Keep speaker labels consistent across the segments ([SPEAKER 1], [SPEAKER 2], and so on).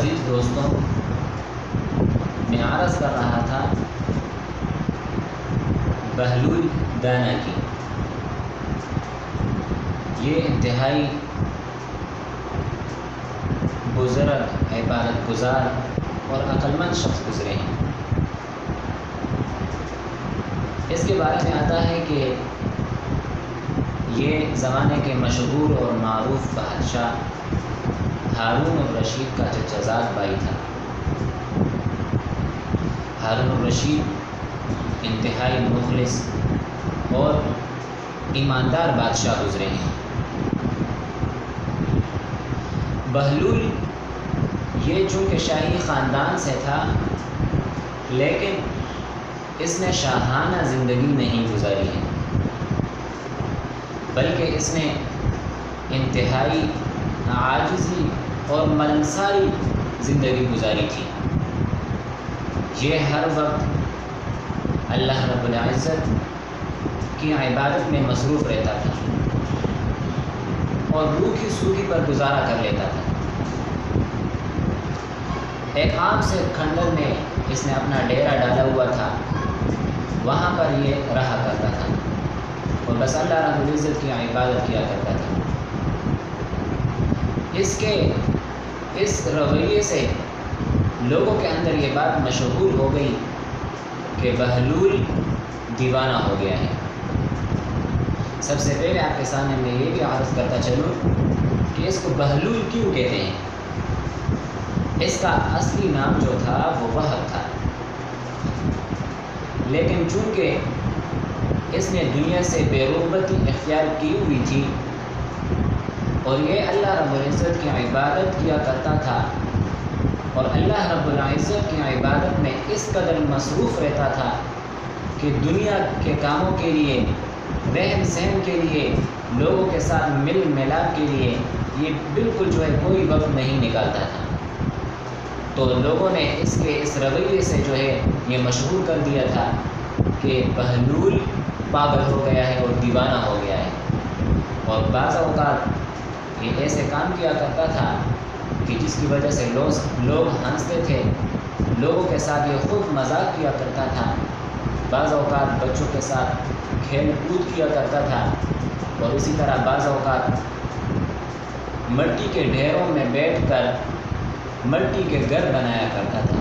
[SPEAKER 1] عزیز دوستوں، میں عرض کر رہا تھا بہلول دانا کی. یہ انتہائی بزرگ، عبادت گزار اور عقلمند شخص گزرے ہیں. اس کے بارے میں آتا ہے کہ یہ زمانے کے مشہور اور معروف بادشاہ ہارون الرشید کا چچا زاد بھائی تھا. ہارون الرشید انتہائی مخلص اور ایماندار بادشاہ گزرے ہیں. بہلول یہ چونکہ شاہی خاندان سے تھا، لیکن اس نے شاہانہ زندگی نہیں گزاری ہے، بلکہ اس نے انتہائی عاجزی اور ملنساری زندگی گزاری تھی. یہ ہر وقت اللہ رب العزت کی عبادت میں مصروف رہتا تھا اور روکھی سوکھی پر گزارا کر لیتا تھا. ایک عام سے کھنڈر میں اس نے اپنا ڈیرا ڈالا ہوا تھا، وہاں پر یہ رہا کرتا تھا اور بس اللہ رب العزت کی عبادت کیا کرتا تھا. اس رویے سے لوگوں کے اندر یہ بات مشہور ہو گئی کہ بہلول دیوانہ ہو گیا ہے. سب سے پہلے آپ کے سامنے میں یہ بھی عرض کرتا چلوں کہ اس کو بہلول کیوں کہتے ہیں. اس کا اصلی نام جو تھا وہ وہب تھا، لیکن چونکہ اس نے دنیا سے بے رغبتی اختیار کی ہوئی تھی اور یہ اللہ رب العزت کی عبادت کیا کرتا تھا اور اللہ رب العزت کی عبادت میں اس قدر مصروف رہتا تھا کہ دنیا کے کاموں کے لیے، رہن سہن کے لیے، لوگوں کے ساتھ مل ملاپ کے لیے یہ بالکل جو ہے کوئی وقت نہیں نکالتا تھا. تو لوگوں نے اس رویے سے جو ہے یہ مشہور کر دیا تھا کہ بہلول پاگل ہو گیا ہے اور دیوانہ ہو گیا ہے. اور بعض اوقات یہ ایسے کام کیا کرتا تھا کہ جس کی وجہ سے لوگ ہنستے تھے، لوگوں کے ساتھ یہ خوب مذاق کیا کرتا تھا. بعض اوقات بچوں کے ساتھ کھیل کود کیا کرتا تھا اور اسی طرح بعض اوقات مٹی کے ڈھیروں میں بیٹھ کر مٹی کے گھر بنایا کرتا تھا.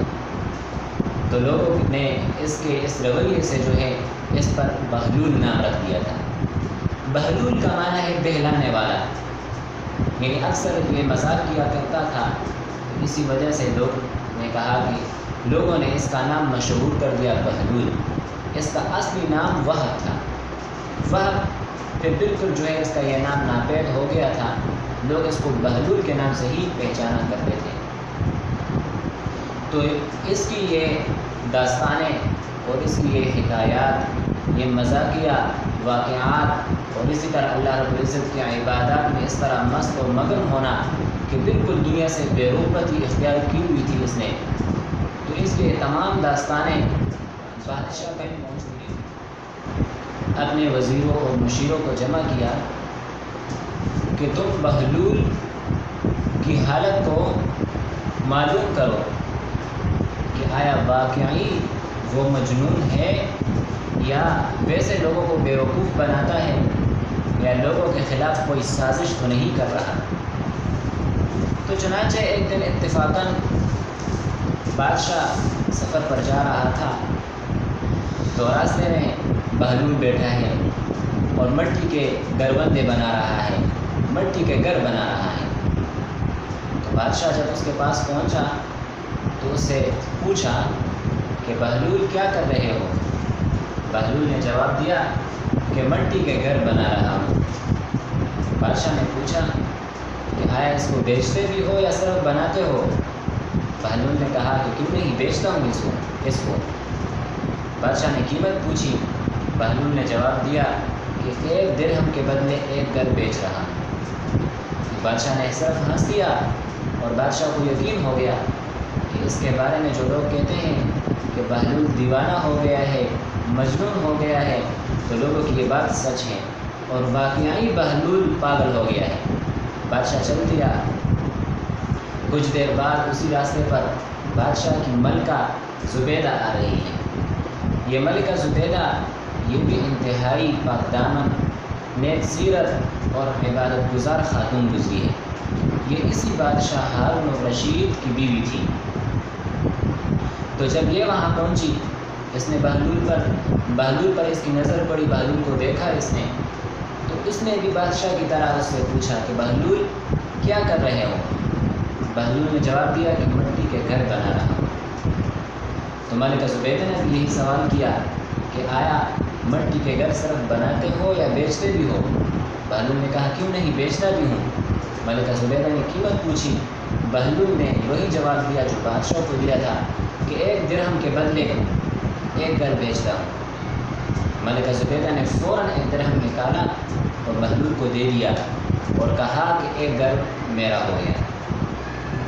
[SPEAKER 1] تو لوگوں نے اس رویے سے جو ہے اس پر بہلول نام رکھ دیا تھا. بہلول کا معنی ہے بہلانے والا، یعنی اکثر یہ مذاق کیا کرتا تھا. اسی وجہ سے لوگ نے کہا کہ لوگوں نے اس کا نام مشہور کر دیا بہلول. اس کا اصلی نام وہب تھا. وہب پھر بالکل جو ہے اس کا یہ نام ناپید ہو گیا تھا، لوگ اس کو بہلول کے نام سے ہی پہچانا کرتے تھے. تو اس کی یہ داستانیں اور اس کی یہ حکایات، یہ مزاحیہ واقعات اور اسی طرح اللہ رب العزت کی عبادات میں اس طرح مست و مگن ہونا کہ بالکل دنیا سے بے رغبتی اختیار کی ہوئی تھی اس نے. تو اس کے تمام داستانیں بادشاہ میں اپنے وزیروں اور مشیروں کو جمع کیا کہ تم بہلول کی حالت کو معلوم کرو کہ آیا واقعی وہ مجنون ہے یا ویسے لوگوں کو بیوقوف بناتا ہے یا لوگوں کے خلاف کوئی سازش تو نہیں کر رہا. تو چنانچہ ایک دن اتفاقاً بادشاہ سفر پر جا رہا تھا تو راستے میں بہلول بیٹھا ہے اور مٹی کے گربندے بنا رہا ہے، مٹی کے گھر بنا رہا ہے. تو بادشاہ جب اس کے پاس پہنچا تو اس سے پوچھا کہ بہلول کیا کر رہے ہو؟ بہلول نے جواب دیا کہ مٹی کے گھر بنا رہا ہوں. بادشاہ نے پوچھا کہ آیا اس کو بیچتے بھی ہو یا صرف بناتے ہو؟ بہلول نے کہا کہ کیوں نہیں، بیچتا ہوں اس کو. بادشاہ نے قیمت پوچھی. بہلول نے جواب دیا کہ 1 درہم کے بدلے 1 گھر بیچ رہا. بادشاہ نے صرف ہنس دیا اور بادشاہ کو یقین ہو گیا کہ اس کے بارے میں جو لوگ کہتے ہیں کہ بہلول دیوانہ ہو گیا ہے، مجنون ہو گیا ہے، تو لوگوں کی یہ بات سچ ہے اور واقعی بہلول پاگل ہو گیا ہے. بادشاہ چل دیا کچھ دیر بعد اسی راستے پر بادشاہ کی ملکہ زبیدہ آ رہی ہے۔ یہ ملکہ زبیدہ یہ بھی انتہائی پاک دامن، نیک سیرت اور عبادت گزار خاتون گزری ہے۔ یہ اسی بادشاہ ہارون الرشید کی بیوی تھی۔ تو جب یہ وہاں پہنچی، اس نے بہلول پر اس کی نظر پڑی، بہلول کو دیکھا اس نے، تو اس نے بھی بادشاہ کی طرح اس سے پوچھا کہ بہلول کیا کر رہے ہو؟ بہلول نے جواب دیا کہ مٹی کے گھر بنا رہا ہوں۔ تو ملکہ زبیدہ نے بھی یہی سوال کیا کہ آیا مٹی کے گھر صرف بناتے ہو یا بیچتے بھی ہو؟ بہلول نے کہا کیوں نہیں، بیچتا بھی ہوں۔ ملکہ زبیدہ نے قیمت پوچھی، بہلول نے وہی جواب دیا جو بادشاہ کو دیا تھا کہ 1 درہم کے بدلے 1 گھر بیچتا ہوں۔ ملکہ زبیدہ نے فوراً 1 درہم نکالا اور بہلول کو دے دیا اور کہا کہ 1 گھر میرا ہو گیا۔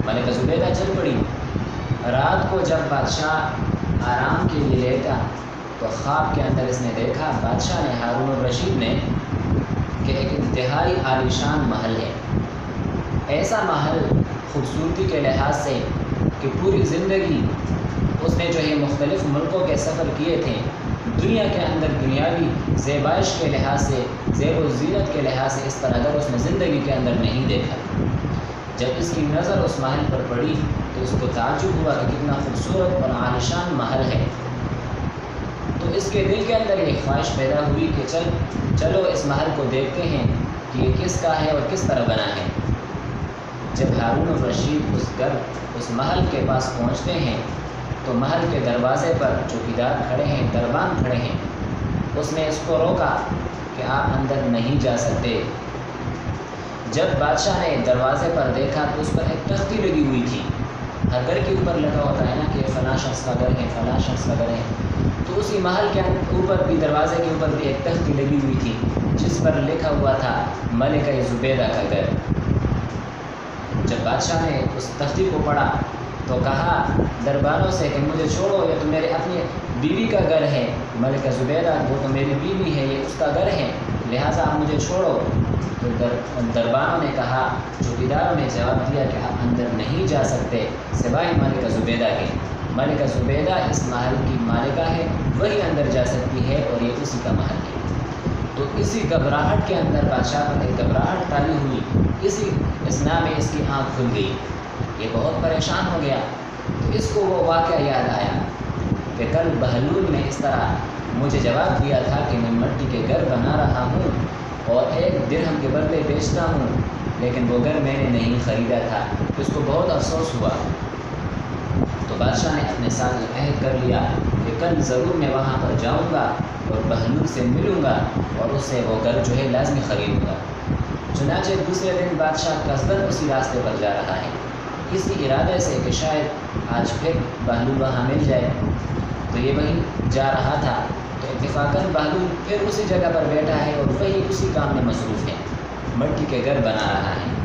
[SPEAKER 1] ملکہ زبیدہ چل پڑی۔ رات کو جب بادشاہ آرام کے لیے لیٹا تو خواب کے اندر اس نے دیکھا بادشاہ نے، ہارون الرشید نے، کہ ایک انتہائی عالیشان محل ہے۔ ایسا محل خوبصورتی کے لحاظ سے کہ پوری زندگی اس نے جو ہے مختلف ملکوں کے سفر کیے تھے، دنیا کے اندر دنیاوی زیبائش کے لحاظ سے، زیب و زینت کے لحاظ سے اس طرح اگر اس نے زندگی کے اندر نہیں دیکھا۔ جب اس کی نظر اس محل پر پڑی تو اس کو تعجب ہوا کہ کتنا خوبصورت اور عالیشان محل ہے۔ تو اس کے دل کے اندر یہ خواہش پیدا ہوئی کہ چلو اس محل کو دیکھتے ہیں کہ یہ کس کا ہے اور کس طرح بنا ہے۔ جب ہارون الرشید اس محل کے پاس پہنچتے ہیں تو محل کے دروازے پر چوکیدار کھڑے ہیں، دربان کھڑے ہیں۔ اس نے اس کو روکا کہ آپ اندر نہیں جا سکتے۔ جب بادشاہ نے دروازے پر دیکھا تو اس پر ایک تختی لگی ہوئی تھی۔ ہر گھر کے اوپر لگا ہوتا ہے نا کہ فلاں شخص کا گھر ہے، فلاں شخص کا گھر ہے۔ تو اسی محل کے اوپر بھی، دروازے کے اوپر بھی ایک تختی لگی ہوئی تھی جس پر لکھا ہوا تھا ملکہ زبیدہ کا گھر۔ جب بادشاہ نے اس تختی کو پڑھا تو کہا دربانوں سے کہ مجھے چھوڑو، یہ تو میرے اپنی بیوی کا گھر ہے، ملکہ زبیدہ وہ تو میری بیوی ہے، یہ اس کا گھر ہے، لہٰذا آپ مجھے چھوڑو۔ تو دربانوں نے کہا، چوکیداروں نے جواب دیا کہ آپ اندر نہیں جا سکتے سوائے ملکہ زبیدہ کے۔ ملکہ زبیدہ اس محل کی مالکہ ہے، وہی اندر جا سکتی ہے اور یہ اسی کا محل ہے۔ تو اسی گھبراہٹ کے اندر بادشاہ پر ایک گھبراہٹ تاری ہوئی، اسی اسنا میں اس کی آنکھ کھل گئی، یہ بہت پریشان ہو گیا۔ تو اس کو وہ واقعہ یاد آیا کہ کل بہلول نے اس طرح مجھے جواب دیا تھا کہ میں مٹی کے گھر بنا رہا ہوں اور 1 درہم کے بدلے بیچتا ہوں، لیکن وہ گھر میں نے نہیں خریدا تھا۔ اس کو بہت افسوس ہوا۔ تو بادشاہ نے اپنے ساتھ یہ عہد کر لیا کہ کل ضرور میں وہاں پر جاؤں گا اور بہلول سے ملوں گا اور اس سے وہ گھر جو ہے لازمی خریدوں گا۔ چنانچہ دوسرے دن بادشاہ قصداً اسی راستے پر جا رہا ہے، اسی ارادے سے کہ شاید آج پھر بہلول وہاں مل جائے۔ تو یہ وہیں جا رہا تھا تو اتفاقاً بہلول پھر اسی جگہ پر بیٹھا ہے اور وہی اسی کام میں مصروف ہے، مٹی کے گھر بنا رہا ہے۔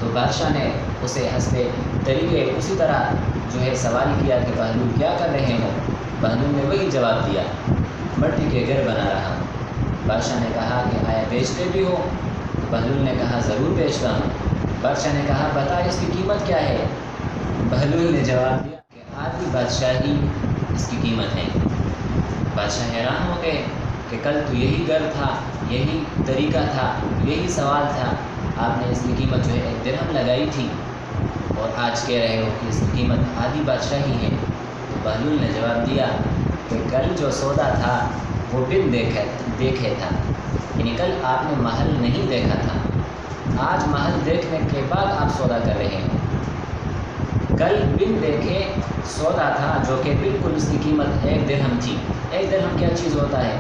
[SPEAKER 1] تو بادشاہ نے اسے حسب طریقے اسی طرح جو ہے سوال کیا کہ بہلول کیا کر رہے ہو؟ بہلول نے وہی جواب دیا، مٹی کے گھر بنا رہا ہوں۔ بادشاہ نے کہا کہ آیا بیچتے بھی ہو؟ بہلول نے کہا ضرور بیچتا ہوں۔ بادشاہ نے کہا بتا اس کی قیمت کیا ہے؟ بہلول نے جواب دیا کہ آدھی بادشاہی اس کی قیمت ہے۔ بادشاہ حیران ہو گئے کہ کل تو یہی گھر تھا، یہی طریقہ تھا، یہی سوال تھا، آپ نے اس کی قیمت جو ہے 1 درہم لگائی تھی اور آج کہہ رہے ہو کہ اس کی قیمت آدھی بادشاہی ہے۔ تو بہلول نے جواب دیا کہ کل جو سودا تھا وہ بن دیکھے تھا، یعنی کل آپ نے محل نہیں دیکھا تھا، آج محل دیکھنے کے بعد آپ سودا کر رہے ہیں۔ کل بن دیکھے سودا تھا جو کہ بالکل اس کی قیمت 1 درہم تھی۔ 1 درہم کیا چیز ہوتا ہے،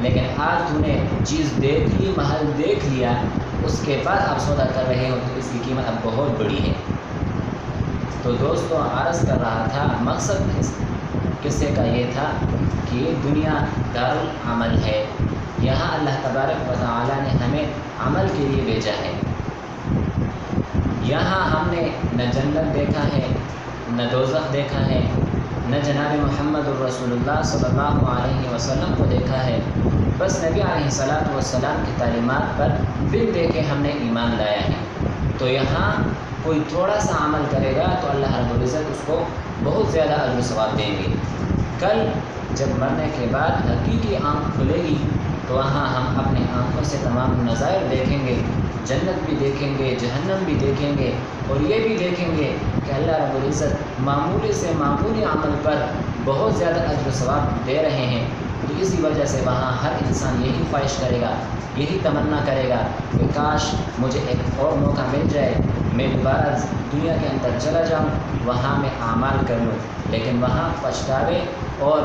[SPEAKER 1] لیکن آج تو نے چیز دیکھ لی، محل دیکھ لیا، اس کے بعد آپ سودا کر رہے ہو تو اس کی قیمت اب بہت بڑی ہے۔ تو دوستوں عرض کر رہا تھا، مقصد اس قصے کا یہ تھا کہ یہ دنیا دارالعمل ہے، یہاں اللہ تبارک و تعالیٰ نے ہمیں عمل کے لیے بھیجا ہے۔ یہاں ہم نے نہ جنت دیکھا ہے، نہ دوزخ دیکھا ہے، نہ جناب محمد الرسول اللہ صلی اللہ علیہ وسلم کو دیکھا ہے، بس نبی علیہ الصلاۃ والسلام کی تعلیمات پر بن دیکھے ہم نے ایمان لایا ہے۔ تو یہاں کوئی تھوڑا سا عمل کرے گا تو اللہ رب العزت اس کو بہت زیادہ اجر و ثواب دیں گے۔ کل جب مرنے کے بعد حقیقی آنکھ کھلے گی تو وہاں ہم اپنے آنکھوں سے تمام نظائر دیکھیں گے، جنت بھی دیکھیں گے، جہنم بھی دیکھیں گے، اور یہ بھی دیکھیں گے کہ اللہ رب العزت معمولی سے معمولی عمل پر بہت زیادہ اجر و ثواب دے رہے ہیں۔ تو اسی وجہ سے وہاں ہر انسان یہی خواہش کرے گا، یہی تمنا کرے گا کہ کاش مجھے ایک اور موقع مل جائے، میں دوبارہ دنیا کے اندر چلا جاؤں، وہاں میں اعمال کر لوں۔ لیکن وہاں پچھتاوے اور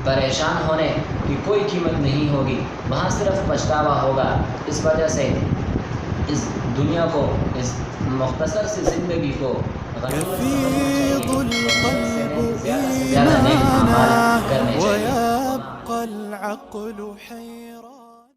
[SPEAKER 1] پریشان ہونے کی کوئی قیمت نہیں ہوگی، وہاں صرف پچھتاوا ہوگا۔ اس وجہ سے اس دنیا کو، اس مختصر سی زندگی کو
[SPEAKER 2] يفيض القلب
[SPEAKER 1] زیادہ نیک اعمال
[SPEAKER 2] إيمانا
[SPEAKER 1] کرنے چاہیے۔
[SPEAKER 2] ويبقى العقل حيا